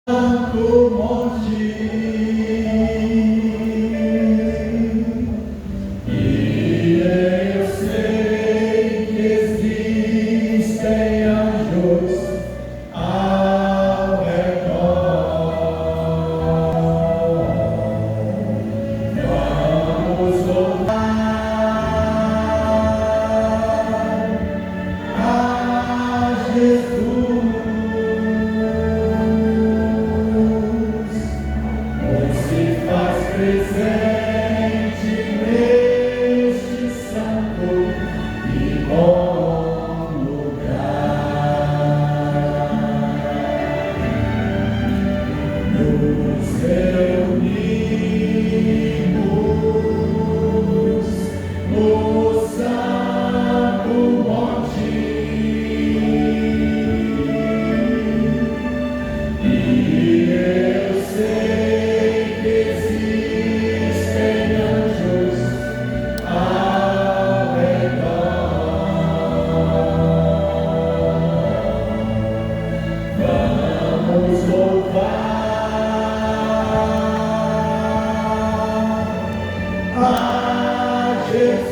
Santo monte, e eu sei que existem anjos ao redor. Vamos louvar a Jesus. Presente neste santo e bom lugar, nos reunimos no santo monte, e eu sei que existem anjos ao redor. Vamos louvar a Jesus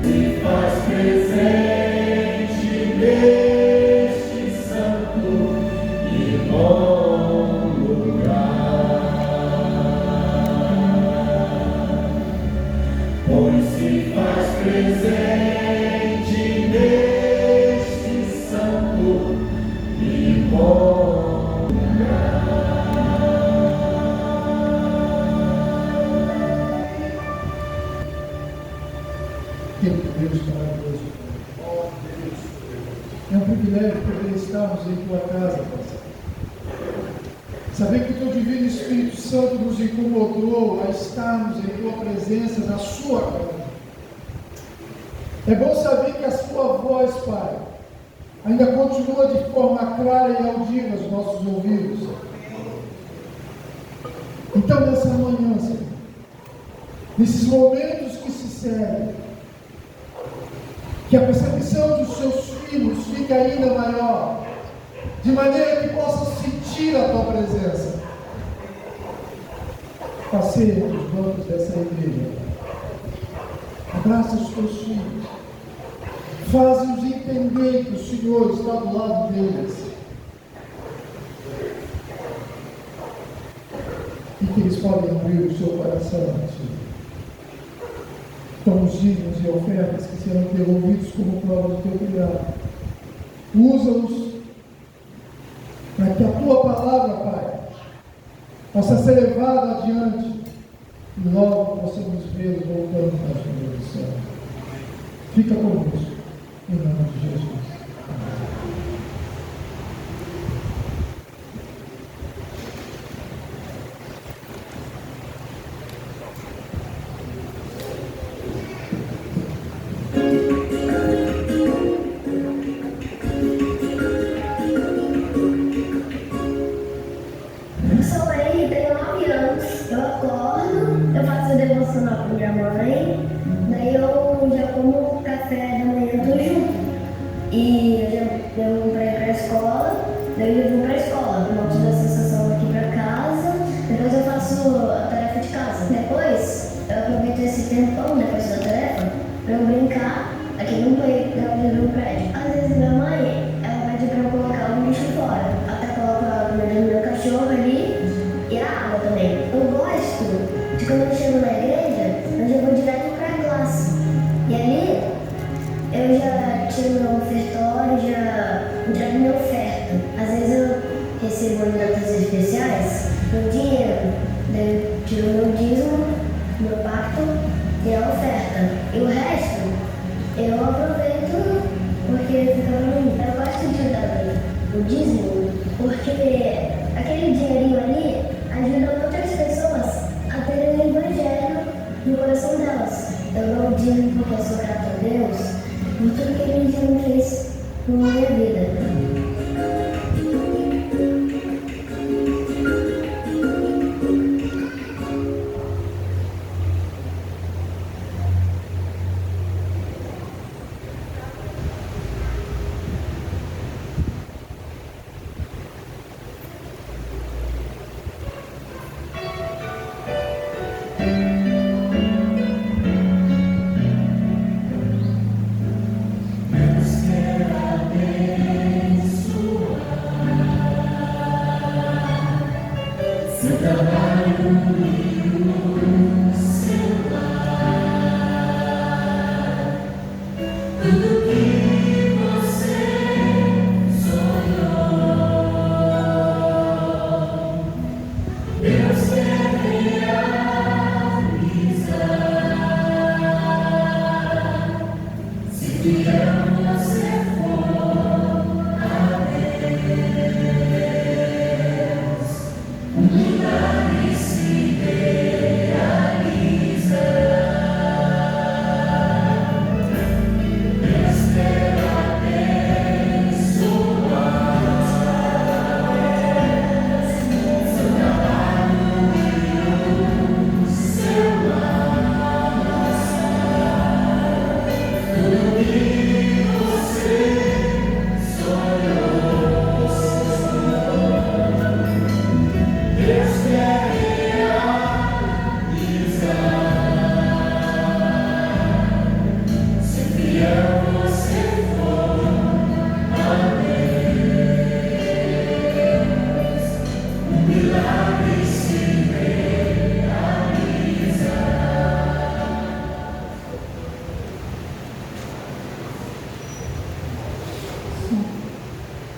e faz presente neste santo e bom lugar, pois se faz presente neste santo e bom lugar. Que Deus maravilhoso. É um privilégio poder estarmos em tua casa, Pai. Saber que o teu divino Espírito Santo nos incomodou a estarmos em tua presença, na sua casa. É bom saber que a sua voz, Pai, ainda continua de forma clara e audível aos nossos ouvidos. Então, nessa manhã, Senhor, nesses momentos que se seguem, que a percepção dos seus filhos fique ainda maior, de maneira que possam sentir a tua presença. Passeia nos bancos dessa igreja, abraça os teus filhos, faz-os entender que o Senhor está do lado deles e que eles podem abrir o seu coração a ti. Com os dízimos e ofertas que serão devolvidos como prova do teu cuidado. Usa-os para que a tua palavra, Pai, possa ser levada adiante e logo possamos vê-los voltando para a sua direção. Fica conosco, em nome de Jesus.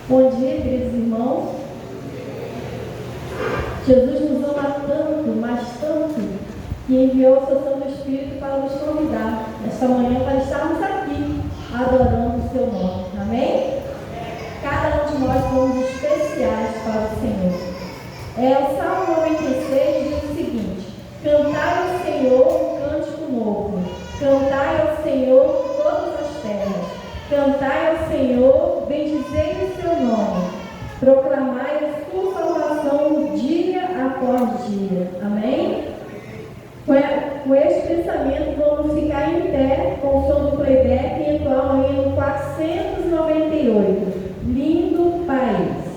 Bom dia, queridos irmãos. Jesus nos ama tanto, mas tanto, que enviou o seu Santo Espírito para nos convidar esta manhã para estarmos aqui adorando o seu nome. Amém? Cada um de nós somos especiais para o Senhor. O Salmo 96 diz o seguinte: cantai ao Senhor um cântico novo, cantai ao Senhor todas as terras, cantai ao Senhor, bendizei o seu nome, proclamai a sua salvação dia após dia. Amém? Com este pensamento, vamos ficar em pé com o som do playback e entoar o hino 498, Lindo País.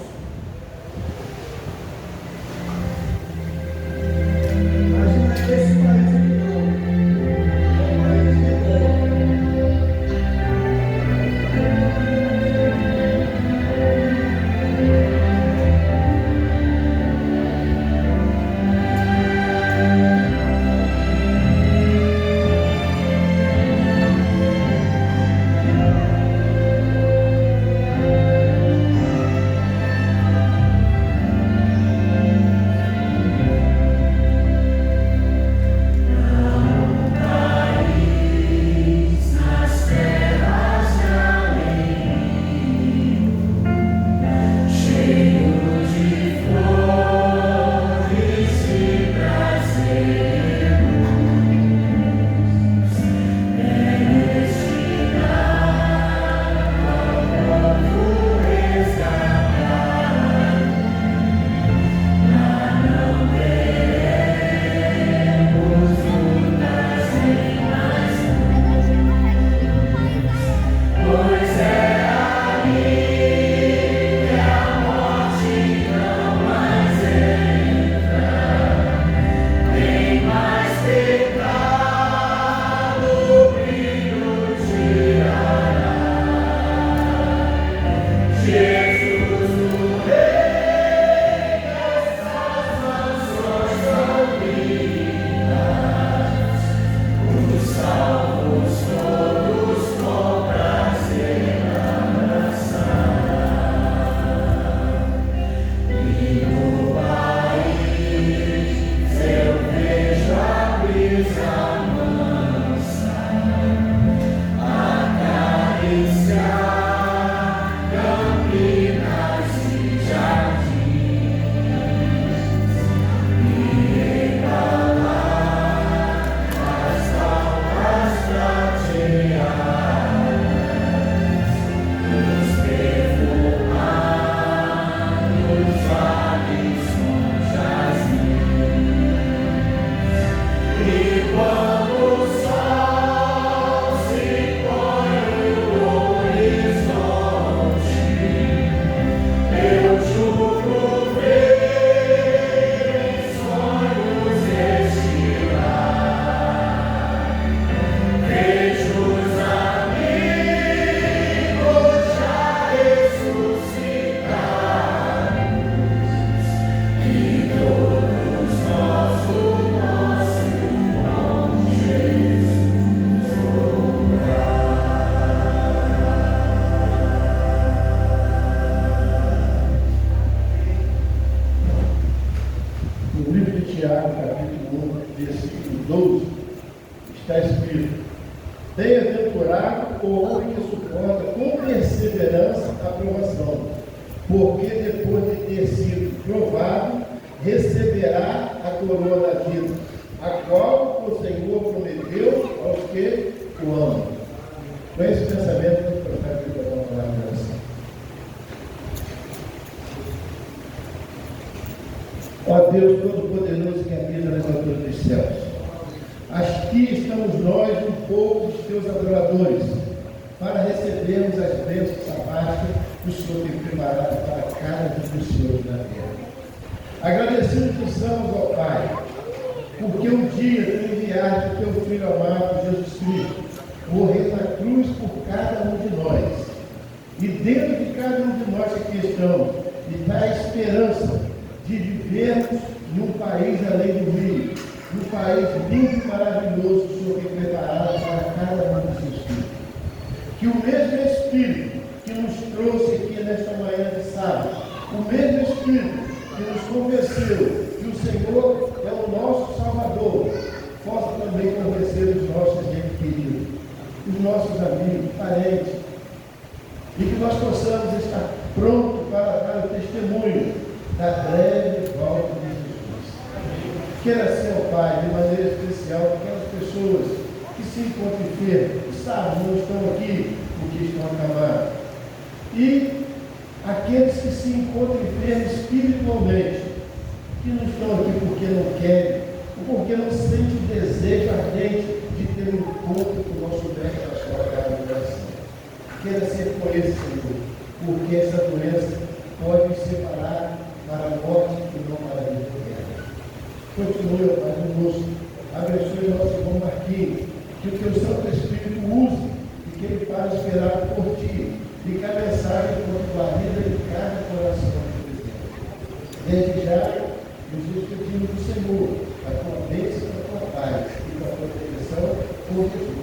Ó Deus Todo-Poderoso que habita nas alturas dos céus, aqui estamos nós, um povo dos teus adoradores, para recebermos as bênçãos sabáticas que o Senhor tem preparado para cada um dos senhores na terra. Agradecemos e usamos, ó Pai, porque um dia tu enviaste o teu Filho amado, Jesus Cristo, morrer na cruz por cada um de nós. E dentro de cada um de nós aqui estamos, e dá a esperança de vivermos num país além do rio, num país lindo e maravilhoso que o Senhor tem preparado para cada um dos seus filhos. Que o mesmo Espírito que nos trouxe aqui nesta manhã de O mesmo Espírito que nos convenceu que o Senhor é o nosso Salvador, possa também convencer os nossos entes queridos, os nossos amigos, parentes, e que nós possamos estar prontos para o testemunho da breve volta de Jesus. Queira ser, ó Pai, de maneira especial, aquelas pessoas que se encontram enfermas, que sabem, não estão aqui porque estão acamados. E aqueles que se encontram enfermos espiritualmente, que não estão aqui porque não querem, ou porque não sentem o desejo ardente de ter um encontro com o nosso mestre da sua casa do coração. Queira ser com esse, Senhor, porque essa doença pode nos separar para a morte e não para a vida eterna. Continue, ó Pai, conosco. Abençoe o nosso irmão Marquinhos, que o teu Santo Espírito use e que ele pare esperar por ti, e que a mensagem for guarida em cada coração de Desde já, nos despedimos do Senhor, a tua bênção, a tua paz e a tua proteção por Jesus.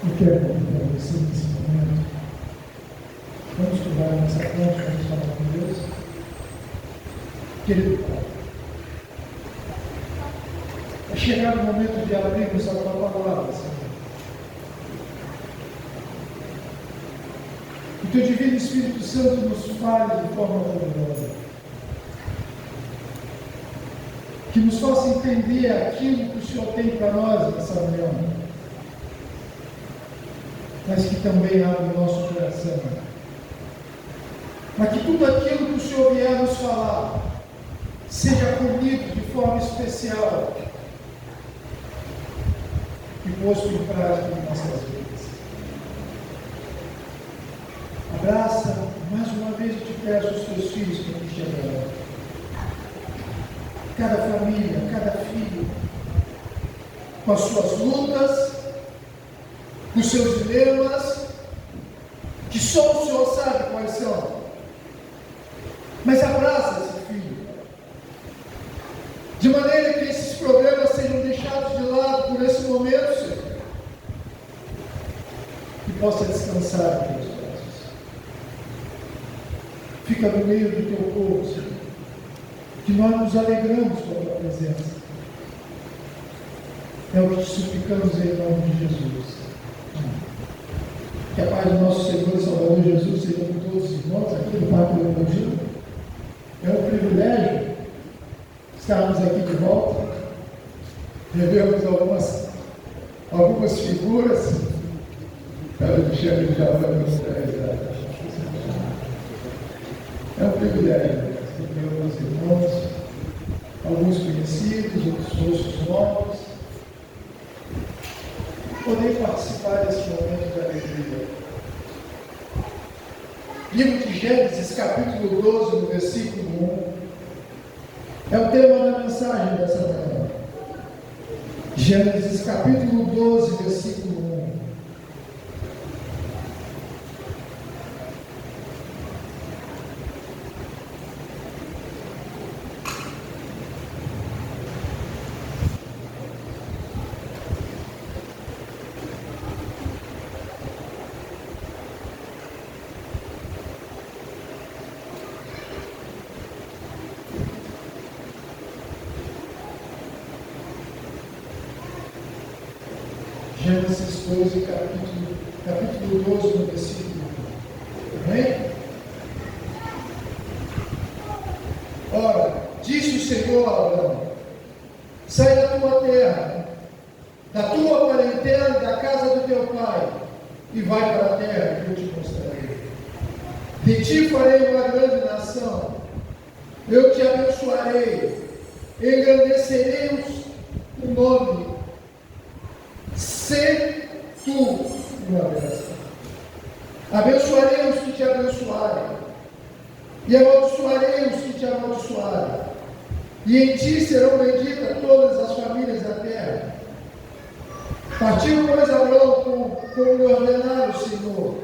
Eu quero convidar você nesse momento. Vamos estudar nessa ponte, vamos falar com Deus. Querido Pai, é chegado o momento de abrirmos a tua palavra, Senhor. Que o teu divino Espírito Santo nos fale de forma poderosa. Que nos faça entender aquilo que o Senhor tem para nós nessa manhã. Mas que também abra o nosso coração. Mas que tudo aquilo que o Senhor vier nos falar seja comido de forma especial e posto em prática em nossas vidas. Abraça, mais uma vez eu te peço os teus filhos que aqui chegarão. Cada família, cada filho, com as suas lutas, com os seus dilemas, que só o Senhor sabe quais são. Mas abraça esse filho, de maneira que esses problemas sejam deixados de lado por esse momento, Senhor, e possa descansar em teus braços. Fica no meio do teu povo, Senhor, que nós nos alegramos com a tua presença. É o que te suplicamos em nome de Jesus. Que a paz do nosso Senhor e Salvador Jesus seja com todos os irmãos aqui do Parque do Evangelho. É um privilégio estarmos aqui de volta. Revemos algumas figuras. Cada Alexandre já vai mostrar. É um privilégio ver alguns irmãos, alguns conhecidos, outros rostos novos, poder participar desse momento de alegria. Livro de Gênesis, capítulo 12, no versículo 1, é o tema da mensagem dessa manhã. Gênesis, capítulo 12, versículo 1. Gênesis 12, capítulo 12, no versículo 1. Amém? Ora, disse o Senhor a Abraão: sai da tua terra, da tua parentela e da casa do teu pai, e vai para a terra que eu te mostrarei. De ti farei uma grande nação, eu te abençoarei, engrandecerei o nome. Se tu uma bênção. Abençoarei os que te abençoarem, e amaldiçoarei os que te amaldiçoarem, e em ti serão benditas todas as famílias da terra. Partiu, pois, Abraão como lhe ordenara o Senhor,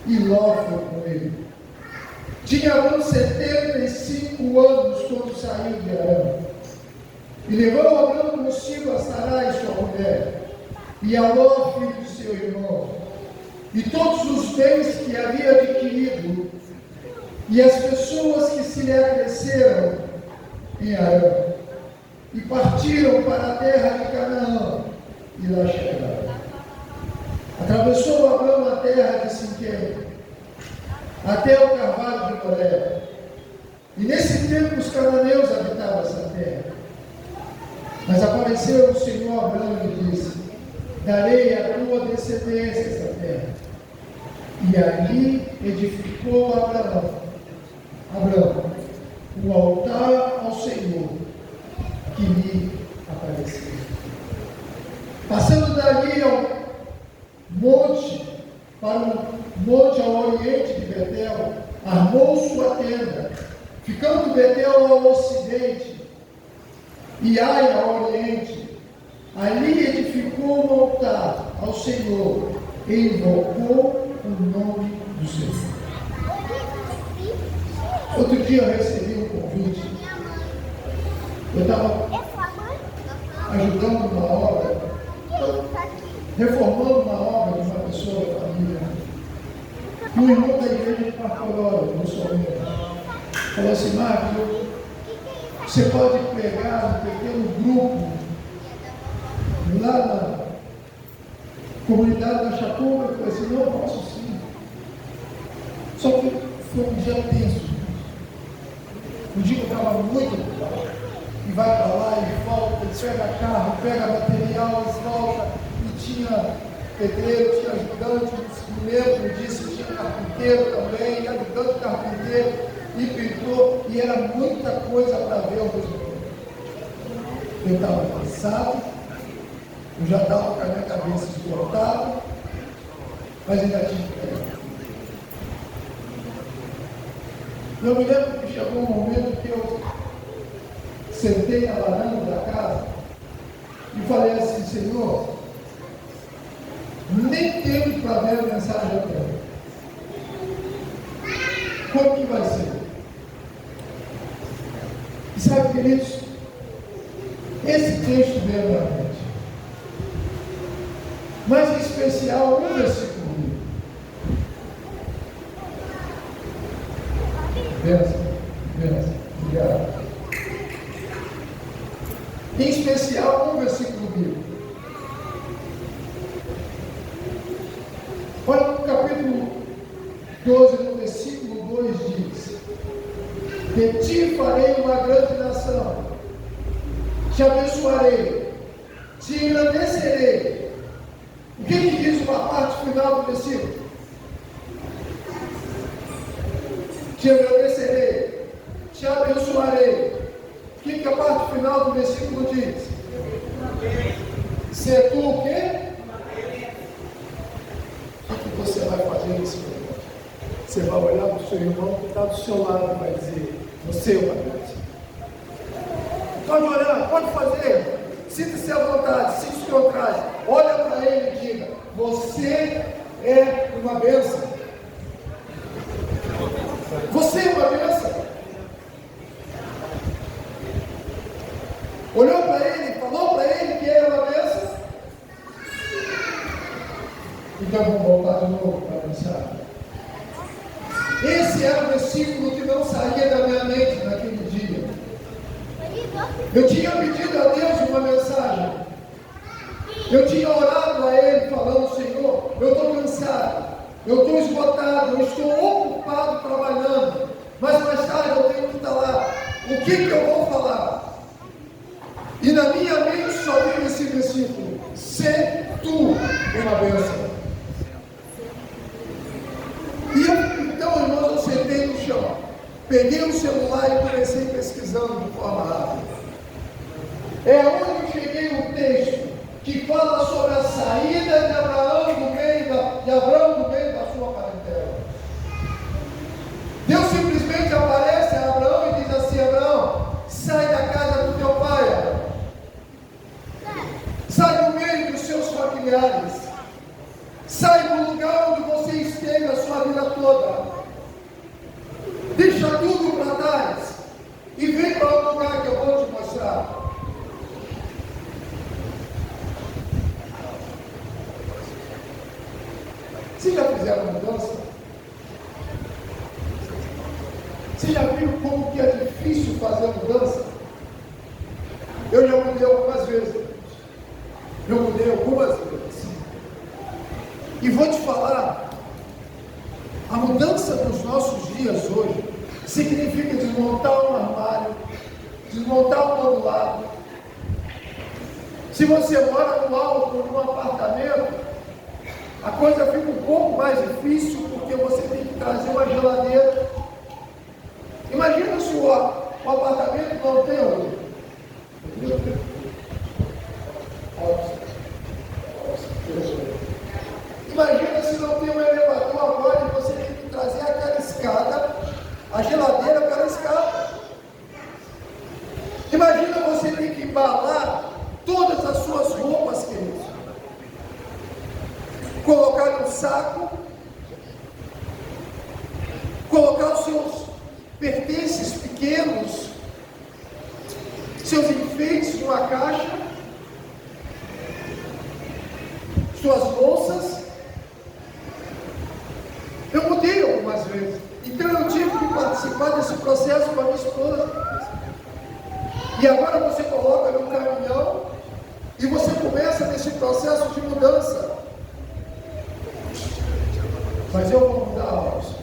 e Ló foi com ele. Tinha Abraão 75 anos quando saiu de Arã, e levou Abraão consigo a Sarai, sua mulher, e a Ló, filho de seu irmão, e todos os bens que havia adquirido, e as pessoas que se lhe acresceram em Arã, e partiram para a terra de Canaã, e lá chegaram. Atravessou Abraão a terra de Siquém, até o carvalho de Moré, e nesse tempo os cananeus habitavam essa terra. Mas apareceu o Senhor a Abraão e lhe disse: darei à tua descendência esta terra. E ali edificou Abraão um altar ao Senhor, que lhe apareceu. Passando dali ao monte, para o monte ao oriente de Betel, armou sua tenda, ficando Betel ao ocidente e Ai ao oriente. Ali edificou um altar ao Senhor e invocou o nome do Senhor. Outro dia eu recebi um convite. Eu estava ajudando uma obra, reformando uma obra de uma E o irmão da igreja de Parcolora, no Solmeiro, falou assim: Marcos, você pode pegar um pequeno grupo lá na comunidade da Chacuba? Eu falei assim: não, eu posso sim. Só que foi um dia tenso. Um dia que eu estava muito ocupado. E vai para lá e volta, e pega carro, pega material, e volta. E tinha pedreiro, tinha ajudante, o mesmo disse, tinha carpinteiro também, e ajudante carpinteiro, e pintou, e era muita coisa para ver ao mesmo tempo. Eu estava cansado, eu já estava com a minha cabeça esgotada, mas ainda tinha que pegar. Eu me lembro que chegou um momento que eu sentei na varanda da casa e falei assim: Senhor, nem tempo para ver a mensagem da terra. Como que vai ser? E sabe, queridos, esse texto veio na mente. Mas em especial um versículo. Benção, obrigado. Em especial um versículo bíblico. Olha no capítulo 12, no versículo 2 diz: de ti farei uma grande nação, te abençoarei, te engrandecerei. O que diz uma parte final do versículo? Te engrandecerei, te abençoarei. O que a parte final do versículo diz? Se tu o quê? O que você vai fazer nesse momento? Você vai olhar para o seu irmão que está do seu lado e vai dizer: você é uma bênção. Pode olhar, pode fazer. Sinta-se à vontade, sinta-se à vontade. Olha para ele e diga: você é uma bênção. Você é uma bênção. Olhou para ele, falou para ele que era uma bênção. Então vamos voltar de novo para a mensagem. Esse era o versículo que não saía da minha mente naquele dia. Eu tinha pedido a Deus uma mensagem. Eu tinha orado a Ele falando: Senhor, eu estou cansado, eu estou esgotado, eu estou ocupado trabalhando, mas mais tarde eu tenho que estar lá. O que eu vou falar? E na minha mente só veio esse versículo: se tu uma bênção. E então, irmãos, eu sentei no chão, peguei o celular e comecei pesquisando de forma rápida. É onde eu cheguei um texto que fala sobre a saída de Abraão do meio da sua parentela. Deus simplesmente aparece a Abraão e diz assim: Abraão, sai da casa do teu pai, Abraão. Sai do meio dos seus familiares. Sai do lugar onde você esteve a sua vida toda. Deixa tudo para trás e vem para o lugar que eu vou te mostrar. Vocês já fizeram mudança? Vocês já viram como que é difícil fazer mudança? Eu já mudei algumas vezes. E vou te falar, a mudança dos nossos dias hoje significa desmontar um armário, desmontar um modulado. Se você mora no alto, num apartamento, a coisa fica um pouco mais difícil, porque você tem que trazer uma geladeira. Imagina se o apartamento não tem olho. Imagina se não tem um elevador agora e você tem que trazer aquela escada, a geladeira pela escada. Imagina você ter que embalar todas as suas roupas, queridos. Colocar no saco, colocar os seus pertences pequenos, seus enfeites numa caixa, suas louças. Eu mudei processo com a minha esposa. E agora você coloca no caminhão e você começa nesse processo de mudança. Mas eu vou mudar, Alves.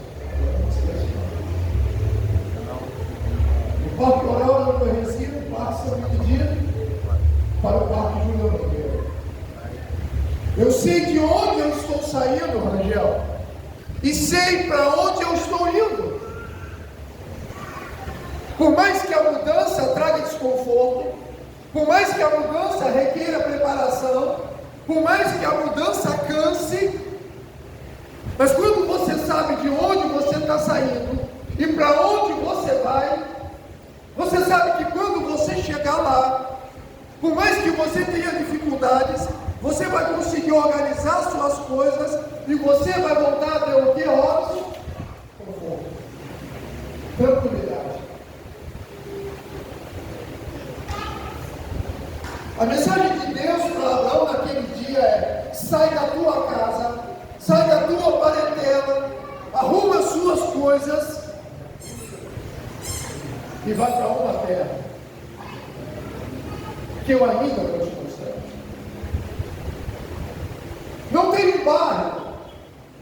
O quarto oral eu resido, o quarto São Benedito, para o quarto Júlio Nogueira. Eu sei de onde eu estou saindo, Rangel, e sei para onde eu estou indo. Por mais que a mudança traga desconforto, por mais que a mudança requeira preparação, por mais que a mudança canse, mas quando você sabe de onde você está saindo e para onde você vai, você sabe que quando você chegar lá, por mais que você tenha dificuldades, você vai conseguir organizar suas coisas e você vai voltar a ter o que? Óbvio? Conforto. Tranquilidade. A mensagem de Deus para Abraão naquele dia é: sai da tua casa, sai da tua parentela, arruma as suas coisas e vai para uma terra que eu ainda vou te mostrar. Não tem um bairro,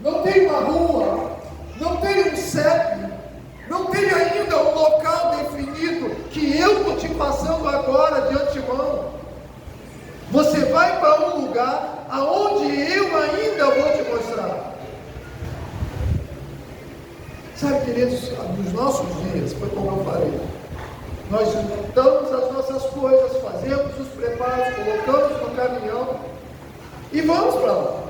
não tem uma rua, não tem um CEP, não tem ainda um local definido que eu estou te passando agora de antemão. Você vai para um lugar aonde eu ainda vou te mostrar. Sabe, queridos, nos nossos dias, foi como eu falei, nós juntamos as nossas coisas, fazemos os preparos, colocamos no caminhão e vamos para lá.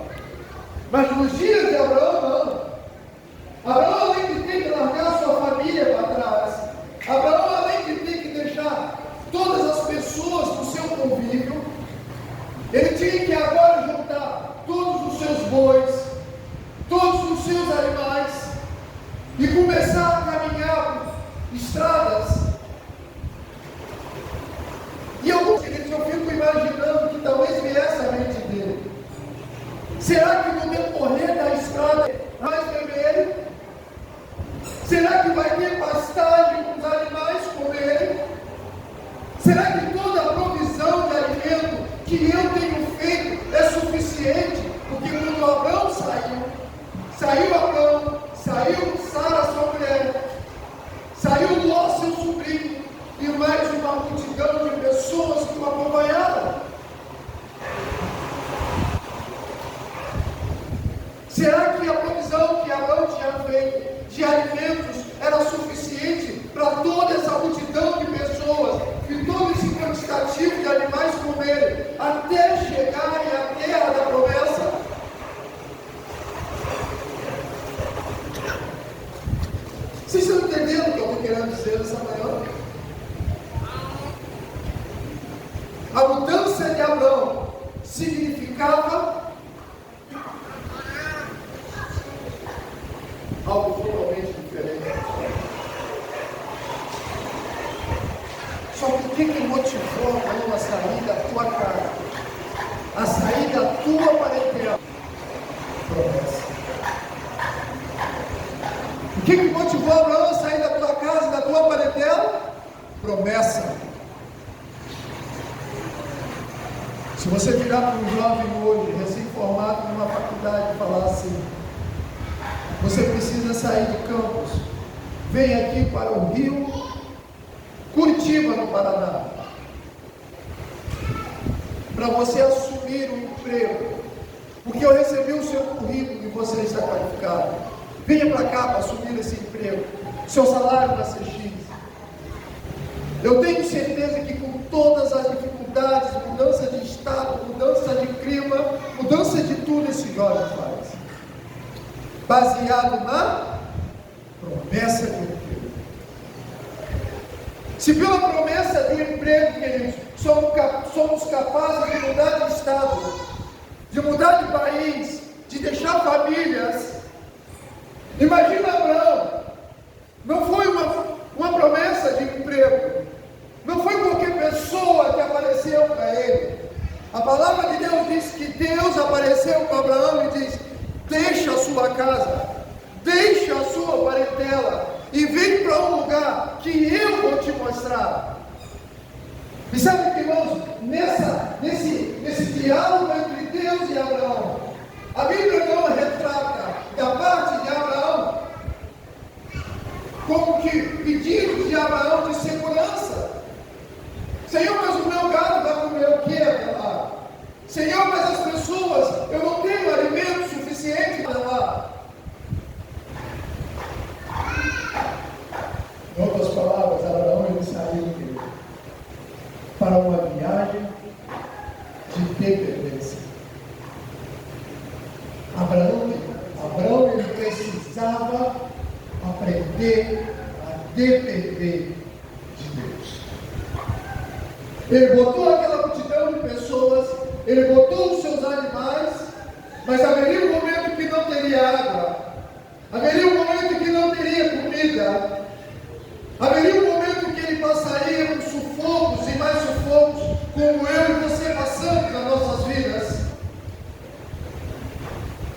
Mas nos dias de Abraão, não. Abraão, além de ter que largar sua família para trás, Abraão, além de ter que deixar todas as pessoas do seu convívio, ele tinha que agora juntar todos os seus bois, todos os seus animais e começar a caminhar por estradas. E alguns queridos, eu fico imaginando que talvez viesse a mente dele. Será que no decorrer da estrada vai vermelho? Será que vai ter pastagem para os animais comerem? Será que toda a provisão de alimento que eu tenho feito é suficiente? Porque quando Abraão saiu Abraão, saiu Sara, sua mulher, saiu Ló, seu sobrinho, e mais uma multidão de pessoas que o acompanharam. Será que a provisão que Abraão tinha feito de alimentos era suficiente para toda essa multidão de pessoas e todo esse quantitativo de animais comerem até chegarem à terra da promessa? Vocês estão entendendo o que eu estou querendo dizer nessa manhã? A mudança de Abraão significava algo totalmente diferente. Só que o que motivou Abraão a sair da tua casa, a sair da tua parentela? Promessa. O que motivou Abraão a sair da tua casa, da tua parentela? Promessa. Se você virar para um jovem hoje, recém-formado numa faculdade, e falar assim: você precisa sair do campus, vem aqui para o Rio, Curitiba, no Paraná, para você assumir um emprego, porque eu recebi o seu currículo e você está qualificado. Venha para cá para assumir esse emprego, seu salário vai ser X. Eu tenho certeza que com todas as dificuldades, mudança de estado, mudança de clima, mudança de tudo, esse jovem faz, baseado na promessa de emprego. Se pela promessa de emprego, queridos, somos capazes de mudar de estado, de mudar de país, de deixar famílias, imagina Abraão. Não foi uma promessa de emprego, não foi qualquer pessoa que apareceu para ele. A palavra de Deus diz que Deus apareceu para Abraão e diz: deixa a sua casa, deixa a sua parentela, e vem para um lugar que eu vou te mostrar. E sabe, irmãos, nesse diálogo entre Deus e Abraão, a Bíblia não retrata da parte de Abraão como que pedidos de Abraão de segurança. Senhor, mas o meu gado vai comer o que até lá? Senhor, mas as pessoas, eu não tenho alimento suficiente para lá. Em outras palavras, Abraão ele saiu para uma viagem de dependência. Abraão ele precisava aprender a depender de Deus. Ele botou aquela multidão de pessoas, ele botou os seus animais, mas haveria um momento que não teria água, haveria um momento que não teria comida, haveria um momento que ele passaria por sufocos e mais sufocos, como eu e você passamos nas nossas vidas.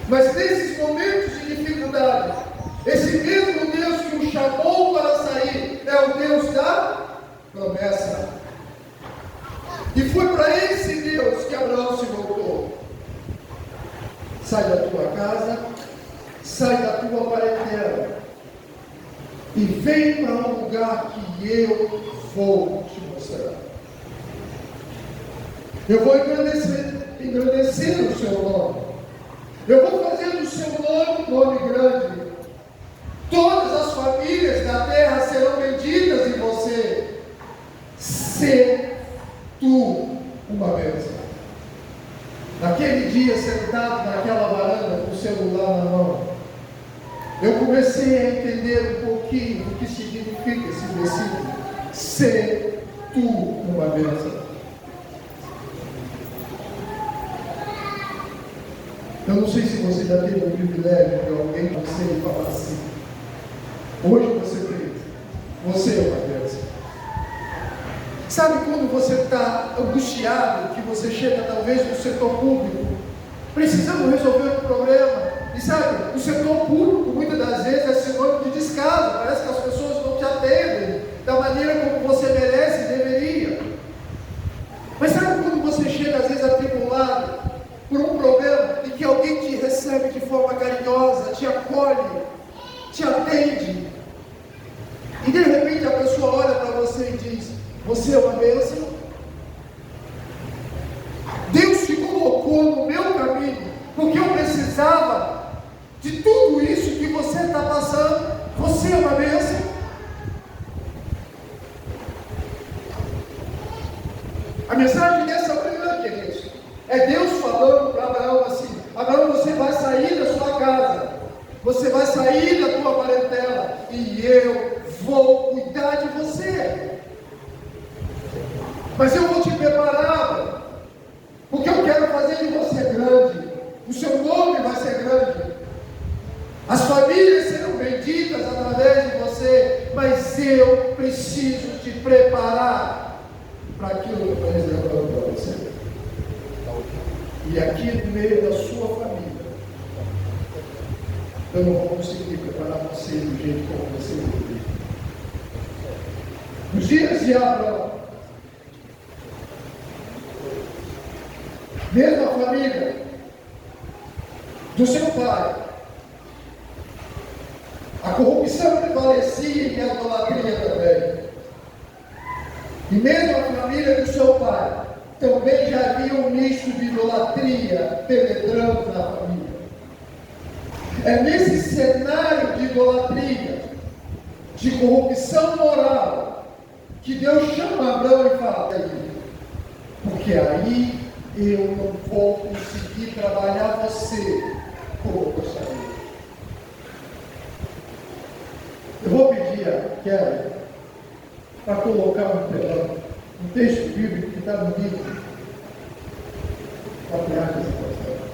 Mas nesses momentos de dificuldade, esse mesmo Deus que o chamou para sair é o Deus da promessa. E foi para esse Deus que Abraão se voltou. Sai da tua casa, sai da tua parentela e vem para um lugar que eu vou te mostrar. Eu vou engrandecer o seu nome. Eu vou fazer do seu nome um nome grande. Todas as famílias da terra serão benditas em você. Ser tu uma bênção. Naquele dia, sentado naquela varanda com o celular na mão, eu comecei a entender um pouquinho do que significa esse versículo. Ser tu uma bênção. Eu não sei se você já teve o privilégio de alguém que você falar assim. Hoje você tem. Você é uma bênção. Sabe quando você está angustiado, que você chega talvez no setor público, precisamos resolver um problema, e sabe, o setor público muitas das vezes é sinônimo de descaso, parece que as pessoas não te atendem da maneira como você merece e deveria. Mas sabe quando você chega às vezes atribulado por um problema e que alguém te recebe de forma carinhosa, te acolhe, te atende, e de repente a pessoa olha para você e diz: você é uma bênção. Deus te colocou no meu caminho, porque eu precisava de tudo isso que você está passando. Você é uma bênção. A mensagem dessa manhã, queridos, é Deus falando para Abraão assim: Abraão, você vai sair da sua casa, você vai sair da tua parentela, e eu vou cuidar de você. Mas eu vou te preparar, porque eu quero fazer de você grande. O seu nome vai ser grande. As famílias serão benditas através de você. Mas eu preciso te preparar para aquilo que eu estou reservando para você. E aqui no meio da sua família, eu não vou conseguir preparar você do jeito como você vive. Nos dias de Abraão, mesmo a família do seu pai, a corrupção prevalecia e a idolatria também. E mesmo a família do seu pai, também já havia um misto de idolatria penetrando na família. É nesse cenário de idolatria, de corrupção moral, que Deus chama Abraão e fala: porque aí eu não vou conseguir trabalhar você como eu gostaria. Eu vou pedir a Kelly para colocar um texto bíblico que está no livro Patriarcas e Patriarcas.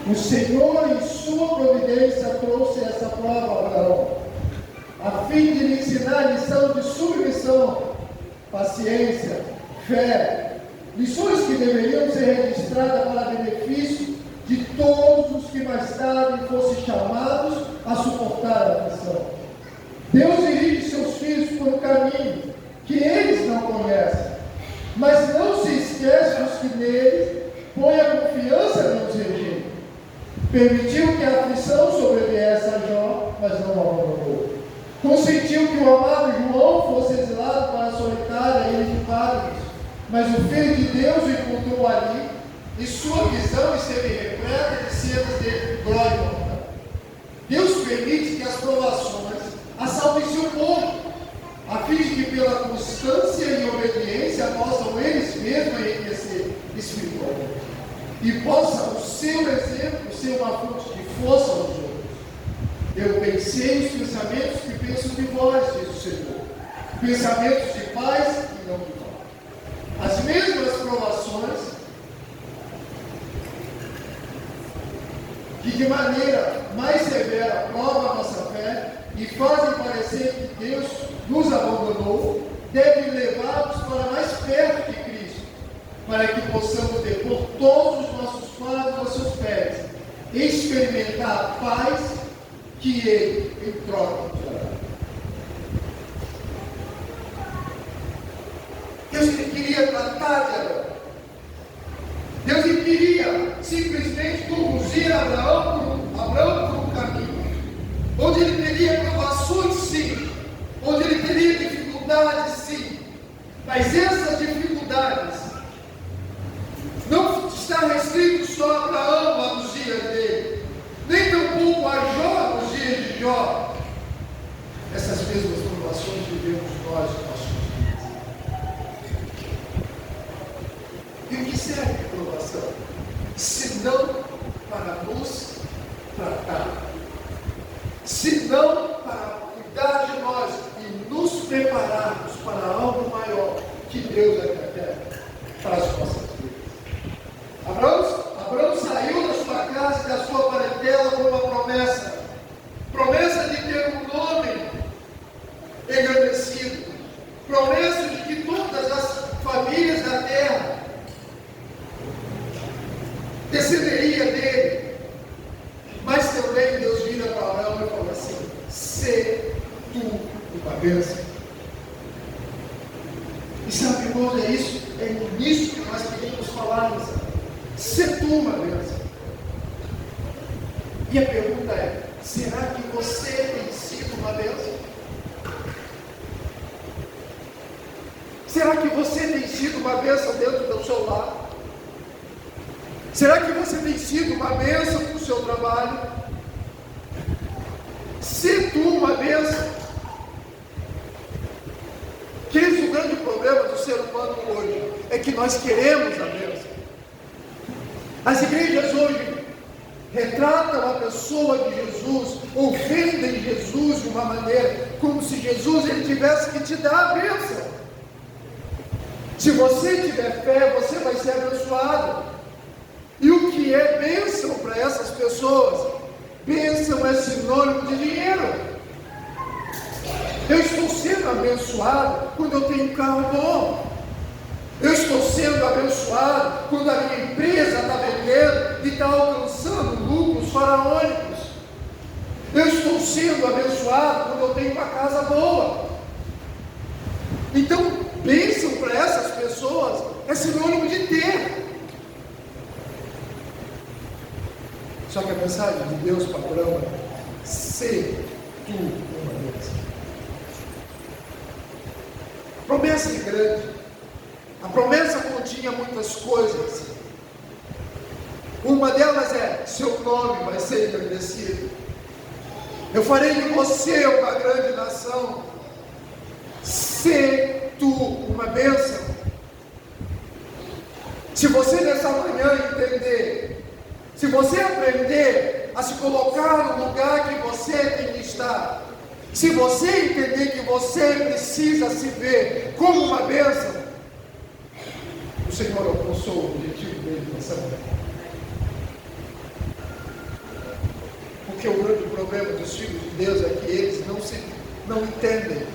O Senhor, em sua providência, trouxe essa prova a Abraão, a fim de lhe ensinar a lição de submissão, paciência, fé, lições que deveriam ser registradas para benefício de todos os que mais tarde fossem chamados a suportar a aflição. Deus dirige seus filhos por um caminho que eles não conhecem, mas não se esquece dos que neles põem a confiança e não os rejeita. Permitiu que a aflição sobreviesse a Jó, mas não o abandonou. Consentiu que o amado João fosse exilado para a solitária ilha de Patmos, mas o Filho de Deus o encontrou ali, e sua visão esteve repleta de cenas de glória e honra. Deus permite que as provações assaltem seu povo, a fim de que pela constância e obediência possam eles mesmos enriquecer espiritualmente, e possa o seu exemplo ser uma fonte de força aos outros. Eu pensei os pensamentos que penso de vós, diz o Senhor, pensamentos de paz e não de mal. As mesmas provações que de maneira mais severa provam a nossa fé e fazem parecer que Deus nos abandonou, devem levar-nos para mais perto de Cristo, para que possamos depor todos os nossos fardos aos seus pés e experimentar a paz que Ele em troca nos dará. Deus ele queria tratar de Abraão. Deus ele queria simplesmente conduzir Abraão por um caminho, onde ele teria provações sim, onde ele teria dificuldades sim, mas essas dificuldades não está restrito só a Abraão lá nos dias dele, nem tampouco a Jó nos dias de Jó. Essas mesmas provações vivemos nós nos nossos dias. E o que serve a provação? Se não para nos tratar, se não para cuidar de nós e nos prepararmos para algo maior que Deus quer para as nossas vidas. Abraão saiu da sua casa e da sua parentela com uma promessa de ter um nome engrandecido, promessa de que todas as famílias da terra descenderia dele, mas também Deus vira para Abraão e fala assim: sê tu uma bênção. E sabe, irmãos, é isso, é nisso que nós queremos falar, sê tu uma bênção. E a pergunta é: será que você tem sido uma bênção? Será que você tem sido uma bênção dentro do seu lar? Será que você tem sido uma bênção para o seu trabalho? Se tu uma bênção. Queridos, o grande problema do ser humano hoje é que nós queremos a bênção. As igrejas hoje retratam a pessoa de Jesus, ou vendem Jesus de uma maneira, como se Jesus ele tivesse que te dar a bênção. Se você tiver fé, você vai ser abençoado. E o que é bênção para essas pessoas? Bênção é sinônimo de dinheiro. Eu estou sendo abençoado quando eu tenho um carro bom. Eu estou sendo abençoado quando a minha empresa está vendendo e está alcançando lucros faraônicos. Eu estou sendo abençoado quando eu tenho uma casa boa. Então, bênção para essas pessoas é sinônimo de ter. Só que a mensagem de Deus para Abraão é: ser tu uma bênção. Promessa é grande. A promessa continha muitas coisas. Uma delas é: seu nome vai ser engrandecido. Eu farei de você uma grande nação. Ser tu uma bênção. Se você nessa manhã entender, se você aprender a se colocar no lugar que você tem que estar, se você entender que você precisa se ver como uma bênção, o Senhor alcançou o objetivo dele nessa manhã. Porque o grande problema dos filhos de Deus é que eles não entendem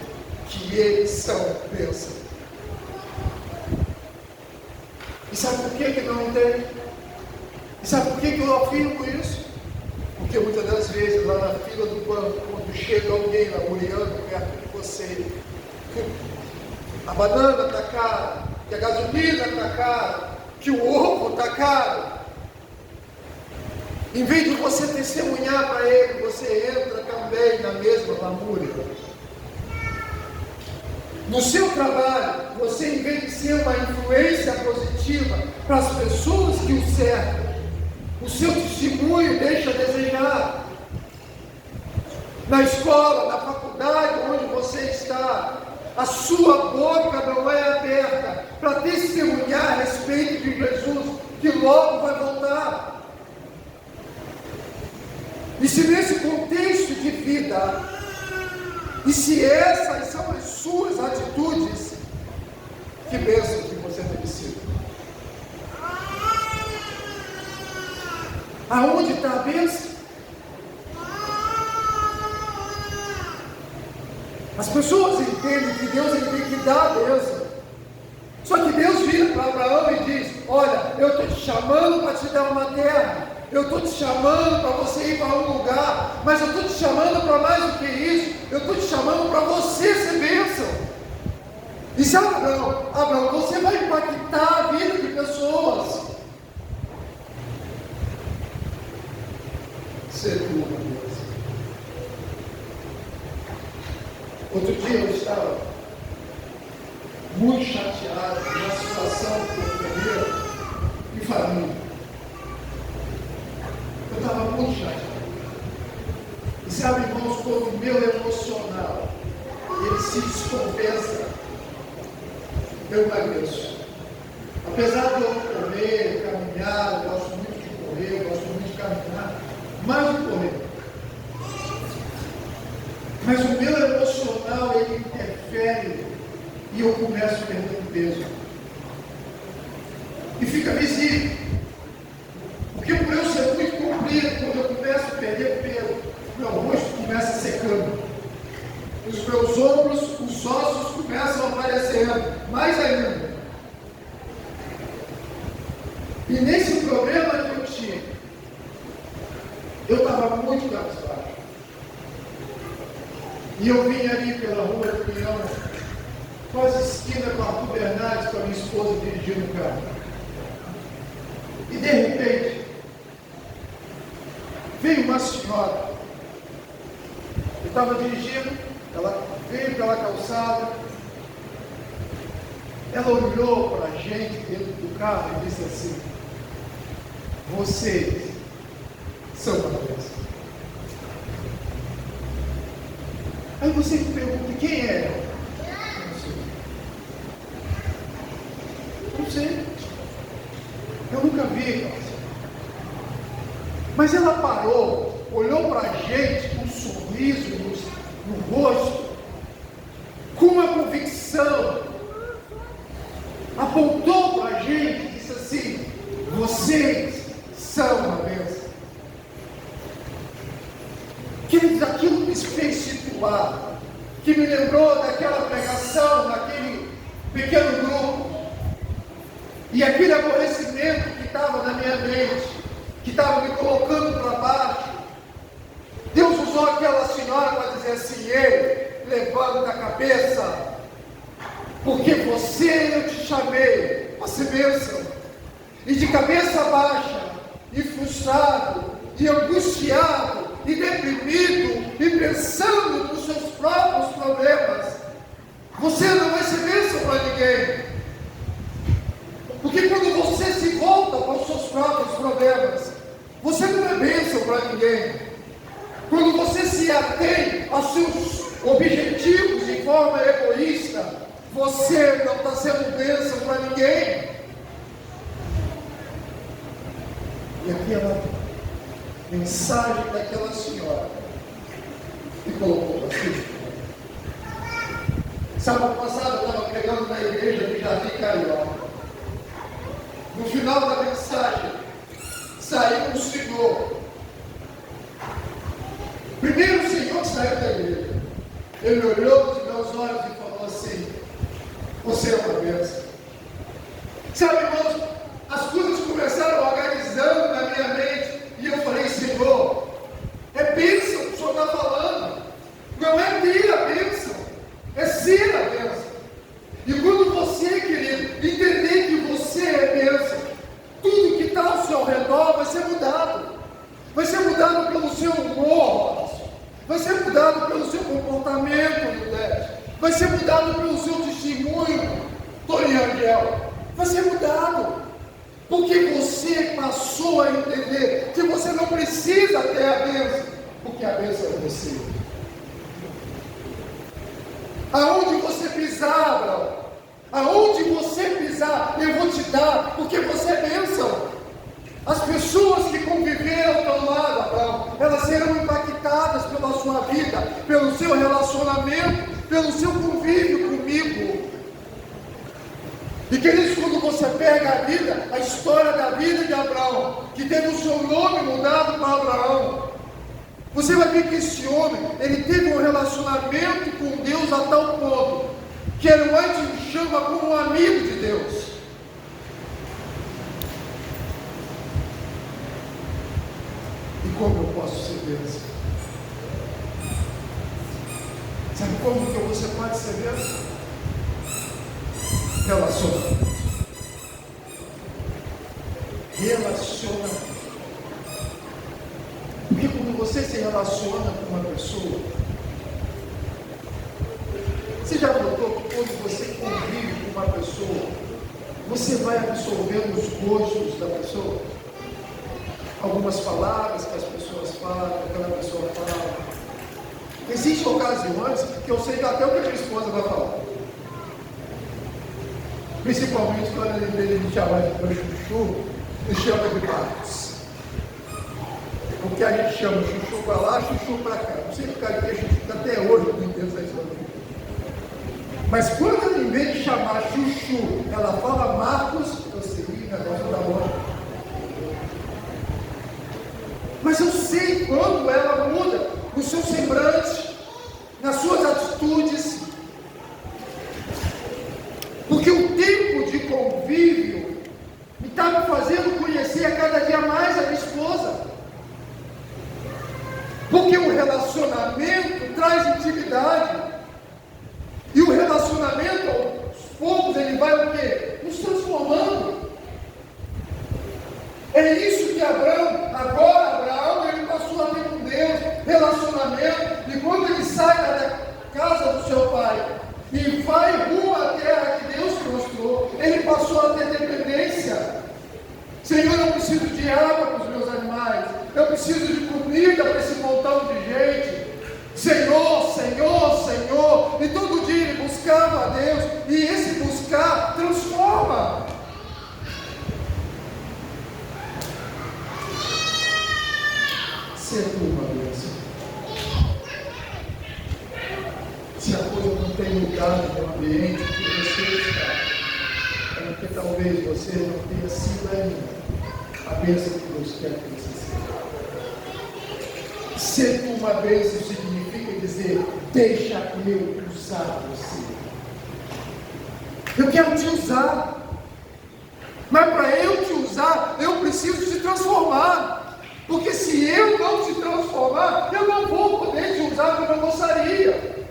que eles são bênção. E sabe por que não entendem? E sabe por que eu afirmo isso? Porque muitas das vezes, lá na fila do banco, quando chega alguém lamuriando perto de você, a banana está cara, que a gasolina está cara, que o ovo está caro, em vez de você testemunhar para ele, você entra também na mesma lamúria. No seu trabalho, você, em vez de ser uma influência positiva para as pessoas que o cercam, o seu testemunho deixa a desejar. Na escola, na faculdade, onde você está, a sua boca não é aberta para testemunhar a respeito de Jesus, que logo vai voltar. E se nesse contexto de vida, e se essas são as suas atitudes, que bênção que você tem sido. Aonde está a bênção? As pessoas entendem que Deus tem que dar a bênção. Só que Deus vira para Abraão e diz: olha, eu estou te chamando para te dar uma terra. Eu estou te chamando para você ir para um lugar, mas eu estou te chamando para mais do que isso. Eu estou te chamando para você ser bênção. E sabe, Abraão, você vai impactar a vida de pessoas. Ser tua bênção. Outro dia eu estava muito chateado com uma situação que ocorreu em família. Eu estava muito chateado. E sabe, irmãos, quando o meu emocional ele se descompensa, eu emagreço. Apesar de eu correr, caminhar, eu gosto muito de correr, eu gosto muito de caminhar, mais de correr. Mas o meu emocional ele interfere e eu começo a perder peso. E fica visível. Porque por eu ser muito comprido, quando eu começo a perder peso, meu rosto começa secando. Os meus ombros, os ossos começam aparecendo, mais ainda. E nesse problema que eu tinha, eu estava muito cabisbaixo. E eu vim ali pela rua do Pinhão, quase esquina com a Arthur Bernardes, com a minha esposa dirigindo o carro. E de repente, veio uma senhora. Eu estava dirigindo, ela veio pela calçada, ela olhou para a gente dentro do carro e disse assim: vocês são uma bênção. Aí você me pergunta: quem é ela? Não sei. Eu nunca vi ela. Mas ela parou, olhou para a gente com um sorriso no rosto, com uma convicção, apontou para a gente e disse assim: vocês são uma bênção. Queridos, aquilo me fez situar, que me lembrou daquela pregação, daquele pequeno grupo, e aquele aborrecimento que estava na minha mente, que estava me colocando para baixo. Deus usou aquela senhora para dizer assim: ei, levanta a cabeça, porque você, eu te chamei para ser bênção. E de cabeça baixa, e frustrado, e angustiado, e deprimido, e pensando nos seus próprios problemas, você não vai ser bênção para ninguém. Porque quando você se volta para os seus próprios problemas, você não é bênção para ninguém. Quando você se atém aos seus objetivos de forma egoísta, você não está sendo bênção para ninguém. E aquela mensagem daquela senhora me colocou para si. Sábado passado eu estava pregando na igreja de Jardim Carioca. No final da mensagem, saiu um senhor. Primeiro o senhor que saiu da igreja. Ele olhou nos meus olhos e falou assim: você é uma bênção. Sabe, irmãos, as coisas começaram organizando na minha mente. E eu falei: Senhor, ser a bênção. E quando você, querido, entender que você é bênção, tudo que está ao seu redor vai ser mudado. Vai ser mudado pelo seu humor, vai ser mudado pelo seu comportamento, vai ser mudado pelo seu testemunho, Tony Angel. Vai ser mudado. Porque você passou a entender que você não precisa ter a bênção, porque a bênção é você. Aonde você pisar, Abraão, aonde você pisar, eu vou te dar, porque você é bênção. As pessoas que conviveram ao teu lado, Abraão, elas serão impactadas pela sua vida, pelo seu relacionamento, pelo seu convívio comigo. E queridos, quando você pega a vida, a história da vida de Abraão, que teve o seu nome mudado para Abraão, você vai ver que esse homem, ele teve um relacionamento com Deus a tal ponto, que ele antes o chama como um amigo de Deus. E como eu posso ser bênção? Sabe como que você pode ser bênção? Relacionamento. Relacionamento. Porque quando você se relaciona com uma pessoa, você já notou que quando você convive com uma pessoa, você vai absorvendo os gostos da pessoa? Algumas palavras que as pessoas falam, que aquela pessoa fala. Existem ocasiões que eu sei até o que a minha esposa vai falar. Principalmente quando ele lembrei de me chamar de meu chuchu, me chama de Marcos. Porque a gente chama chuchu para lá, chuchu para cá. Não sei por causa de que chuchu, até hoje eu não entendo essa história. Mas quando ela, em vez de chamar chuchu, ela fala Marcos, eu sei que o negócio está longe. Mas eu sei quando ela muda no seu semblante, nas suas atitudes. Porque o tempo de convívio está me fazendo conhecer a cada dia mais a minha esposa. Porque o relacionamento traz intimidade. E o relacionamento, aos poucos, ele vai o quê? Nos transformando. É isso que Abraão, ele passou a ter com Deus, relacionamento. E quando ele sai da casa do seu pai e vai rumo à terra que Deus mostrou, ele passou a ter dependência. Senhor, eu preciso de água para os meus animais, eu preciso de comida para esse montão de gente. Senhor, Senhor, Senhor. E todo dia ele buscava a Deus, e esse buscar transforma. Ser tu uma bênção. Se a coisa não tem lugar no ambiente que você está, é porque talvez você não tenha sido ainda a bênção que Deus quer que você seja. Ser tu uma bênção significa dizer: deixa eu usar você. Eu quero te usar, mas para eu te usar, eu preciso te transformar. Porque se eu não te transformar, eu não vou poder te usar como eu gostaria.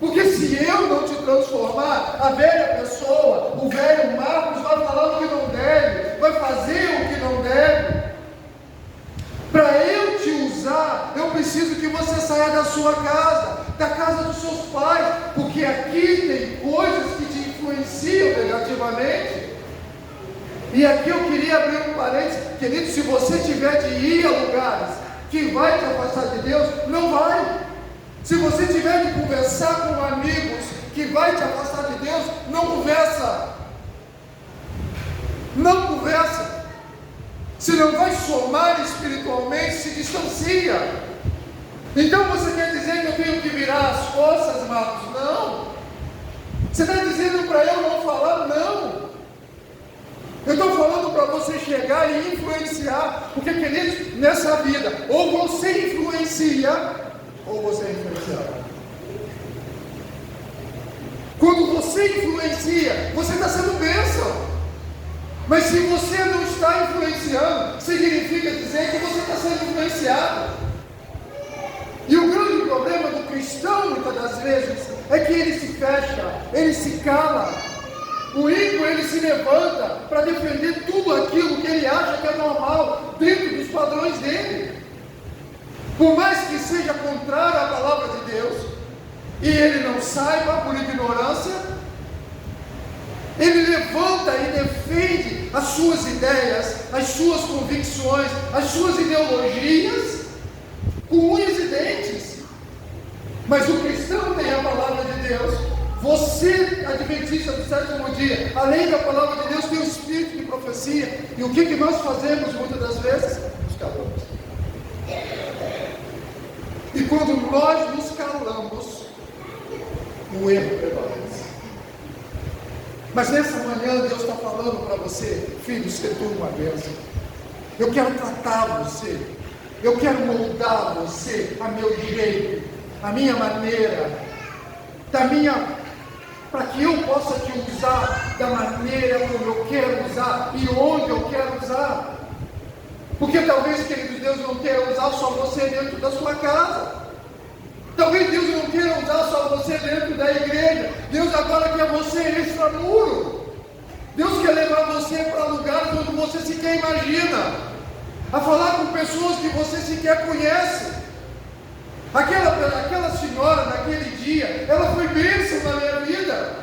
Porque se eu não te transformar, a velha pessoa, o velho Marcos vai falar o que não deve, vai fazer o que não deve. Para eu te usar, eu preciso que você saia da sua casa, da casa dos seus pais, porque aqui tem coisas que te influenciam negativamente. E aqui eu queria abrir um parênteses, querido, se você tiver de ir a lugares que vai te afastar de Deus, não vai. Se você tiver de conversar com amigos que vai te afastar de Deus, não conversa. Não conversa. Se não vai somar espiritualmente, se distancia. Então você quer dizer que eu tenho que virar as costas, Marcos? Não. Você está dizendo para eu não falar? Não. Eu estou falando para você chegar e influenciar, porque, queridos, nessa vida, ou você influencia, ou você é influenciado. Quando você influencia, você está sendo bênção. Mas se você não está influenciando, significa dizer que você está sendo influenciado. E o grande problema do cristão, muitas das vezes, é que ele se fecha, ele se cala. O ímpio, ele se levanta para defender tudo aquilo que ele acha que é normal dentro dos padrões dele. Por mais que seja contrário à palavra de Deus, e ele não saiba por ignorância, ele levanta e defende as suas ideias, as suas convicções, as suas ideologias, com unhas e dentes. Mas o cristão tem a palavra de Deus. Você, adventista do sétimo dia, além da palavra de Deus, tem o espírito de profecia. E o que nós fazemos muitas das vezes? Nos calamos. E quando nós nos calamos, o erro prevalece. Mas nessa manhã Deus está falando para você: filho, ser tu uma bênção. Eu quero tratar você, eu quero moldar você a meu jeito, a minha maneira, para que eu possa te usar da maneira como eu quero usar e onde eu quero usar. Porque talvez, queridos, Deus não queira usar só você dentro da sua casa. Talvez Deus não queira usar só você dentro da igreja. Deus agora quer você extramuro. Deus quer levar você para lugares onde você sequer imagina, a falar com pessoas que você sequer conhece. Aquela senhora naquele dia, ela foi bênção na minha vida.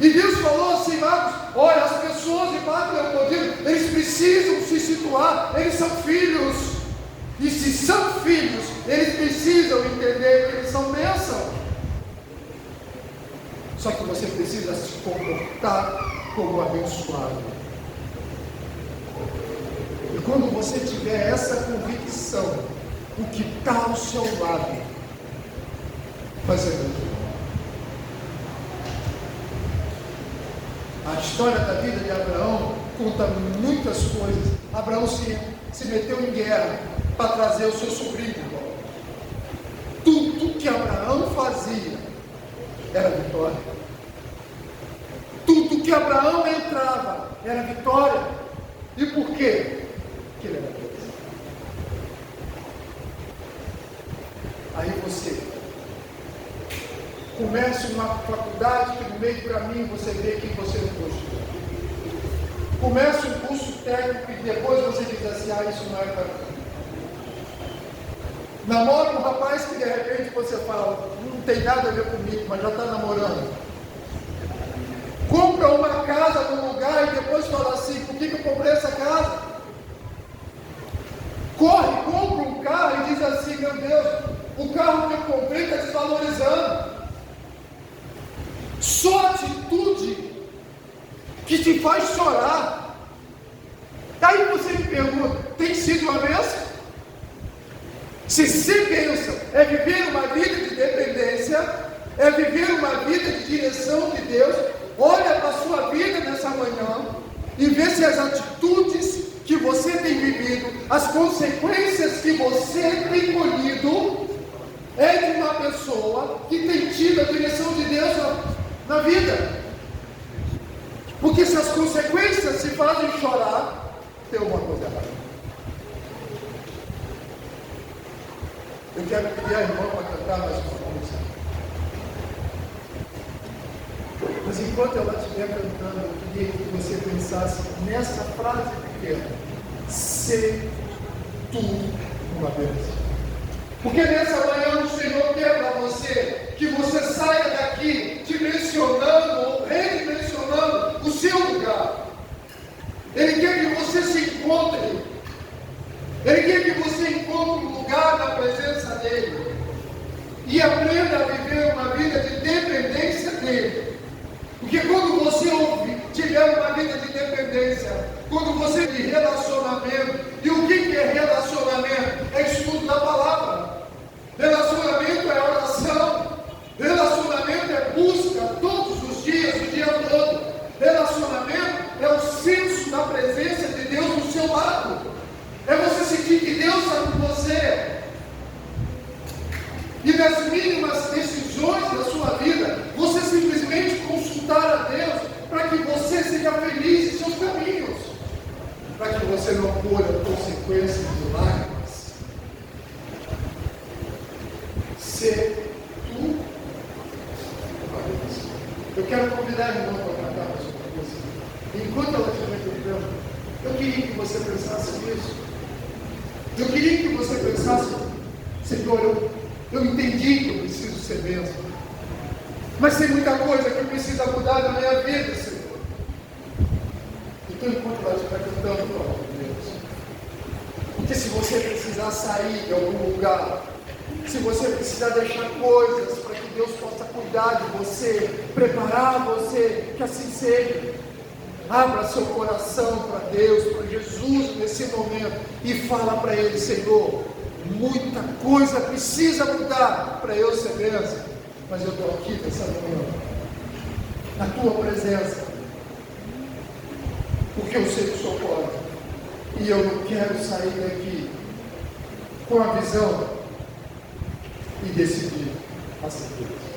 E Deus falou assim: Marcos, olha, as pessoas de Pátria Leopoldina, eles precisam se situar, eles são filhos. E se são filhos, eles precisam entender que eles são bênção. Só que você precisa se comportar como abençoado. E quando você tiver essa convicção, o que está ao seu lado vai ser muito. A história da vida de Abraão conta muitas coisas. Abraão se meteu em guerra para trazer o seu sobrinho de volta. Tudo que Abraão fazia era vitória. Tudo que Abraão entrava era vitória. E por quê? Porque ele era Deus. Aí você começa uma faculdade que no meio do caminho você vê que você não gostou. Começa um curso técnico e depois você diz assim: isso não é para mim. Namora um rapaz que de repente você fala: não tem nada a ver comigo, mas já está namorando. Compra uma casa num lugar e depois fala assim: por que eu comprei essa casa? Corre, compra um carro e diz assim: meu Deus, o carro que eu comprei está desvalorizando. Só atitude que te faz chorar. Daí você me pergunta: tem sido uma bênção? Se ser bênção é viver uma vida de dependência, é viver uma vida de direção de Deus, olha para a sua vida nessa manhã e vê se as atitudes que você tem vivido, as consequências que você tem colhido, é de uma pessoa que tem tido a direção de Deus na vida. Porque se as consequências se fazem chorar, tem alguma coisa errada. Eu quero pedir a irmã para cantar mais uma música. Mas enquanto ela estiver cantando, eu queria que você pensasse nessa frase pequena: ser tu uma bênção. Porque nessa manhã o Senhor quer para você que você saia daqui dimensionando ou redimensionando o seu lugar. Ele quer que você se encontre. Ele quer que você encontre um lugar na presença dEle e aprenda a viver uma vida de dependência dEle. Porque quando você tiver uma vida de dependência, quando você tem relacionamento, e o que é relacionamento? É estudo da palavra. Relacionamento é oração. Relacionamento é busca todos os dias, o dia todo. Relacionamento é o senso da presença de Deus do seu lado. É você sentir que Deus está com você. E nas mínimas decisões da sua vida, você simplesmente consultar a Deus para que você seja feliz em seus caminhos, para que você não colha consequências de lágrimas. Deus. Eu quero convidar a irmã para cantar a sua música. Enquanto ela estiver cantando, eu queria que você pensasse nisso. Eu queria que você pensasse, Senhor, eu entendi que eu preciso ser bênção. Mas tem muita coisa que precisa mudar na minha vida, Senhor. Então, enquanto ela estiver cantando, glória a Deus. Porque se você precisar sair de algum lugar, se você precisar deixar coisas para que Deus possa cuidar de você, preparar você, que assim seja. Abra seu coração para Deus, para Jesus nesse momento e fala para Ele: Senhor, muita coisa precisa mudar para eu ser bênção, mas eu estou aqui nessa manhã, na Tua presença, porque eu sei que o Senhor pode, e eu não quero sair daqui com a visão e decidir a certeza.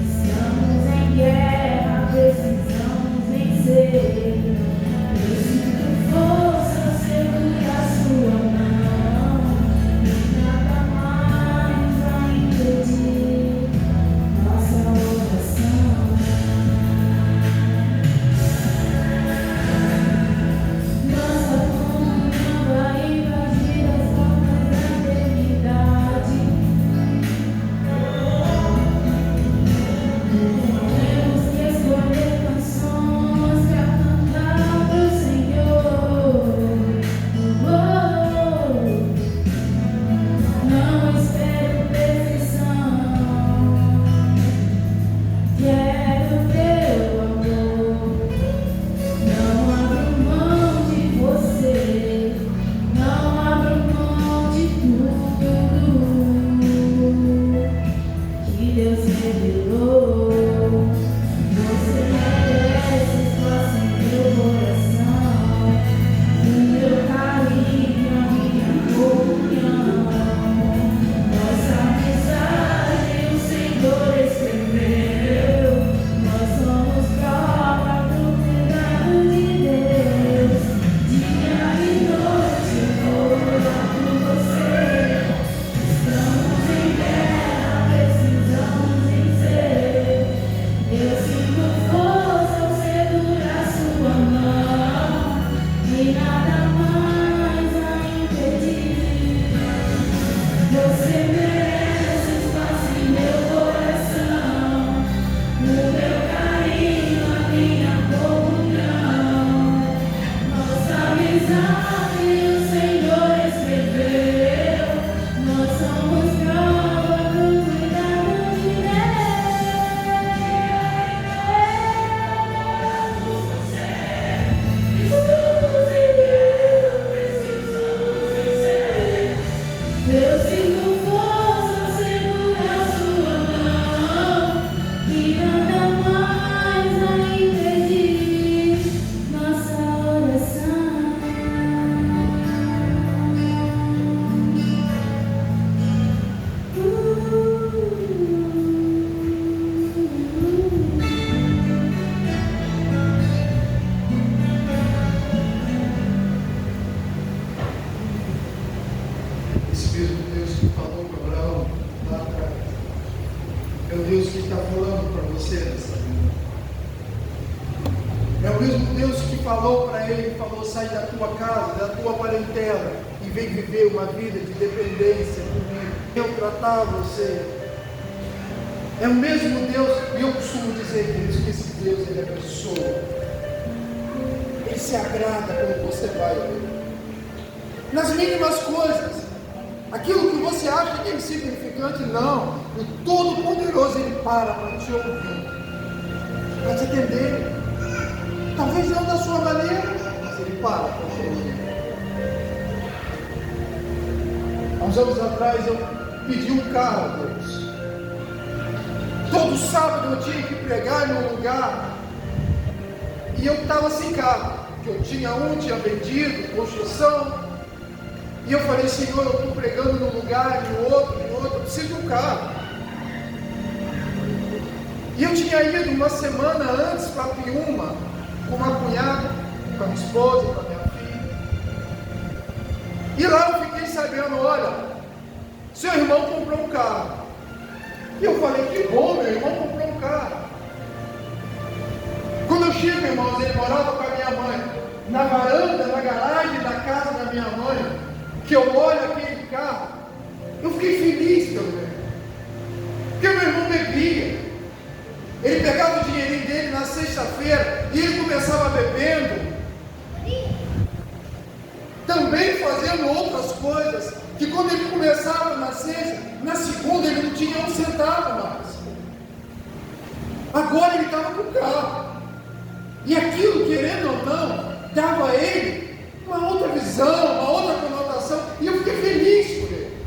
Estamos em guerra, precisamos vencer. o mesmo Deus que falou para ele, falou: sai da tua casa, da tua parentela e vem viver uma vida de dependência comigo. Eu tratar você. É o mesmo Deus, e eu costumo dizer, queridos, que esse Deus, ele é pessoa. Ele se agrada quando você vai a ele. Nas mínimas coisas. Aquilo que você acha que é insignificante, não. O Todo-Poderoso, ele para te ouvir, para te atender. Talvez não da sua maneira, mas ele para te ouvir. Há uns anos atrás eu pedi um carro a Deus. Todo sábado eu tinha que pregar em um lugar e eu estava sem carro, que eu tinha vendido, construção, e eu falei: Senhor, eu estou pregando num lugar, em outro, eu preciso de um carro. E eu tinha ido uma semana antes para Piúma, com uma cunhada, com a minha esposa, com a minha filha, e lá eu fiquei sabendo: olha, seu irmão comprou um carro. E eu falei: que bom, meu irmão comprou um carro. Quando eu chego, irmãos, ele morava com a minha mãe, na varanda, na garagem da casa da minha mãe, que eu olho aquele carro, eu fiquei feliz pelo meu irmão. Porque meu irmão bebia. Ele pegava o dinheirinho dele na sexta-feira e ele começava bebendo, também fazendo outras coisas, que quando ele começava na sexta, na segunda ele não tinha um centavo mais. Agora ele estava com o carro. E aquilo, querendo ou não, dava a ele uma outra visão, uma outra conotação. E eu fiquei feliz por ele.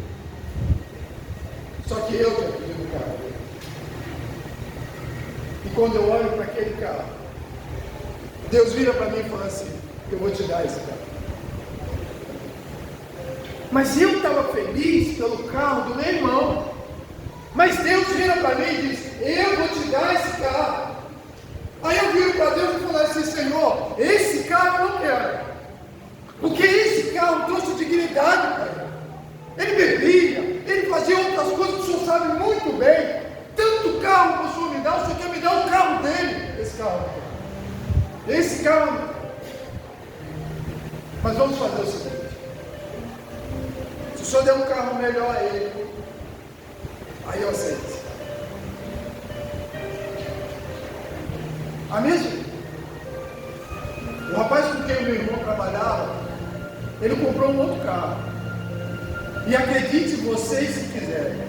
Só que eu já pedi o carro dele. E quando eu olho para aquele carro, Deus vira para mim e fala assim: eu vou te dar esse carro. Mas eu estava feliz pelo carro do meu irmão. Mas Deus vira para mim e diz: eu vou te dar esse carro. Aí eu viro para Deus e falo assim: Senhor, esse carro eu não quero. Porque esse carro trouxe dignidade para ele. Ele bebia, ele fazia outras coisas que o Senhor sabe muito bem. Tanto carro que o Senhor me dá, o Senhor quer me dar o carro dele. Esse carro eu não quero. Esse carro eu não quero. Mas vamos fazer o seguinte: se o Senhor der um carro melhor a ele, aí eu aceito. Amém? O rapaz com quem o meu irmão trabalhava, ele comprou um outro carro. E acredite vocês se quiserem,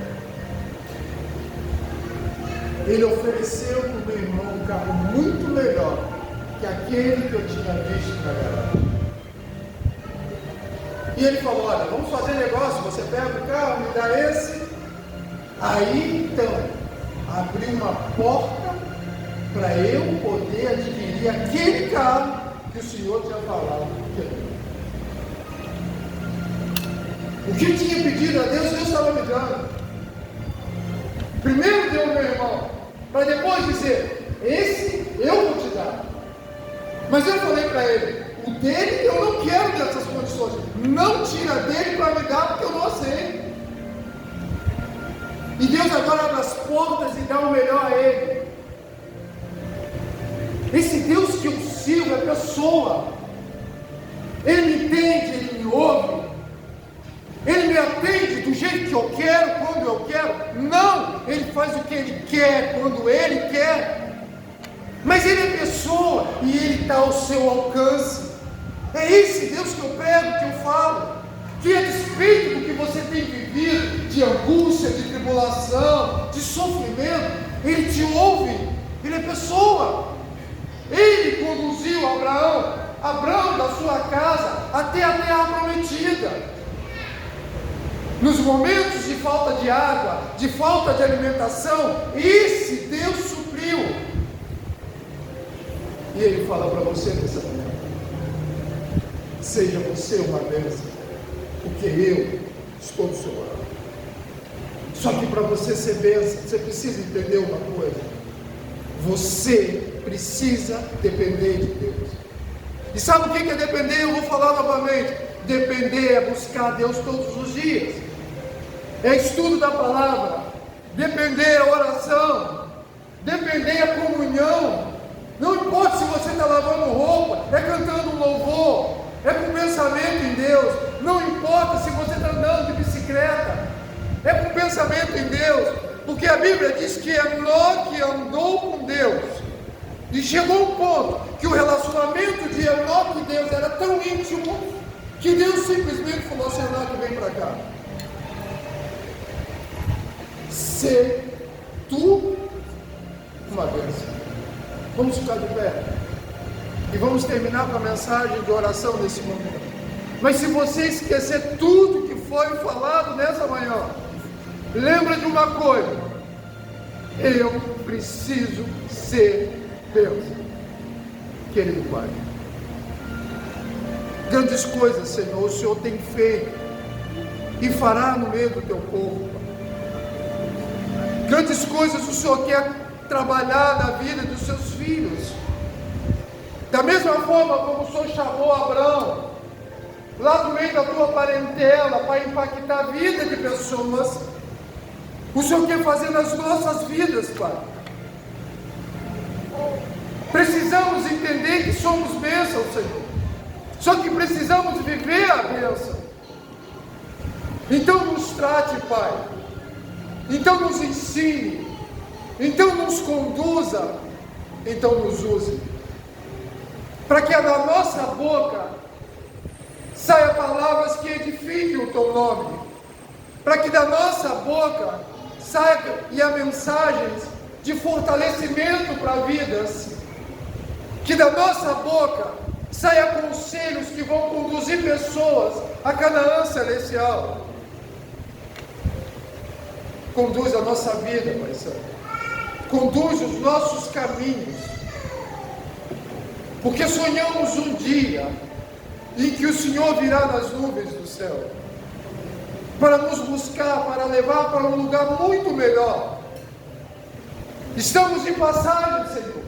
ele ofereceu para o meu irmão um carro muito melhor que aquele que eu tinha visto na garagem. E ele falou: olha, vamos fazer negócio, você pega o carro, me dá esse. Aí então, abriu uma porta para eu poder adquirir aquele carro que o Senhor tinha falado. O que eu tinha pedido a Deus, Deus estava me dando. Primeiro deu o meu irmão, para depois dizer: esse eu vou te dar. Mas eu falei para ele: o dele eu não quero dessas condições. Não tira dele para me dar, porque eu não aceito. E Deus agora abre as portas e dá o melhor a ele. Esse Deus que eu sirvo é pessoa. Ele me entende, ele me ouve. Ele me atende do jeito que eu quero, quando eu quero. Não, ele faz o que ele quer, quando ele quer. Mas ele é pessoa e ele está ao seu alcance. É esse Deus que eu prego, que eu falo. Que a despeito do que você tem vivido, de angústia, de tribulação, de sofrimento, ele te ouve. Ele é pessoa. Ele conduziu Abraão da sua casa até a terra prometida. Nos momentos de falta de água, de falta de alimentação, esse Deus supriu. E ele fala para você nessa manhã: seja você uma bênção, porque eu estou do seu lado. Só que para você ser bênção, você precisa entender uma coisa: você precisa depender de Deus. E sabe o que é depender? Eu vou falar novamente. Depender é buscar Deus todos os dias, é estudo da palavra. Depender é oração. Depender é comunhão. Não importa se você está lavando Deus. Não importa se você está andando de bicicleta, é com pensamento em Deus, porque a Bíblia diz que Enoque andou com Deus, e chegou um ponto que o relacionamento de Enoque e Deus era tão íntimo, que Deus simplesmente falou assim: Enoque, vem para cá, se tu uma bênção. Vamos ficar de pé e vamos terminar com a mensagem de oração nesse momento. Mas se você esquecer tudo que foi falado nessa manhã, lembra de uma coisa: eu preciso ser Deus. Querido Pai, grandes coisas, Senhor, o Senhor tem feito e fará no meio do teu povo. Grandes coisas o Senhor quer trabalhar na vida dos seus filhos. Da mesma forma como o Senhor chamou Abraão lá do meio da tua parentela para impactar a vida de pessoas, o Senhor quer fazer nas nossas vidas, Pai. Precisamos entender que somos bênçãos, Senhor, só que precisamos viver a bênção. Então nos trate, Pai, então nos ensine, então nos conduza, então nos use, para que da nossa boca saia palavras que edifiquem o teu nome, para que da nossa boca saia mensagens de fortalecimento para vidas, que da nossa boca saia conselhos que vão conduzir pessoas a Canaã celestial. Conduz a nossa vida, Pai Santo, conduz os nossos caminhos, porque sonhamos um dia em que o Senhor virá nas nuvens do céu, para nos buscar, para levar para um lugar muito melhor. Estamos de passagem, Senhor,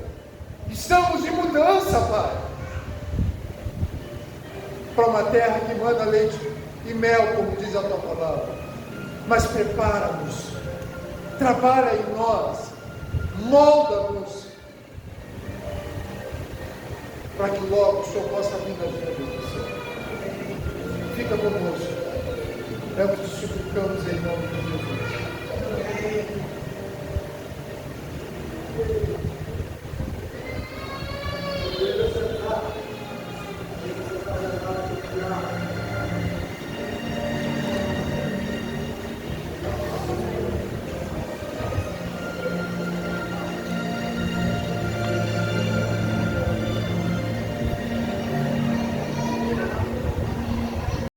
estamos de mudança, Pai, para uma terra que manda leite e mel, como diz a tua palavra. Mas prepara-nos, trabalha em nós, molda-nos, para que logo o Senhor possa vir na vida do Senhor. Fica conosco, é o que te suplicamos em nome de Jesus.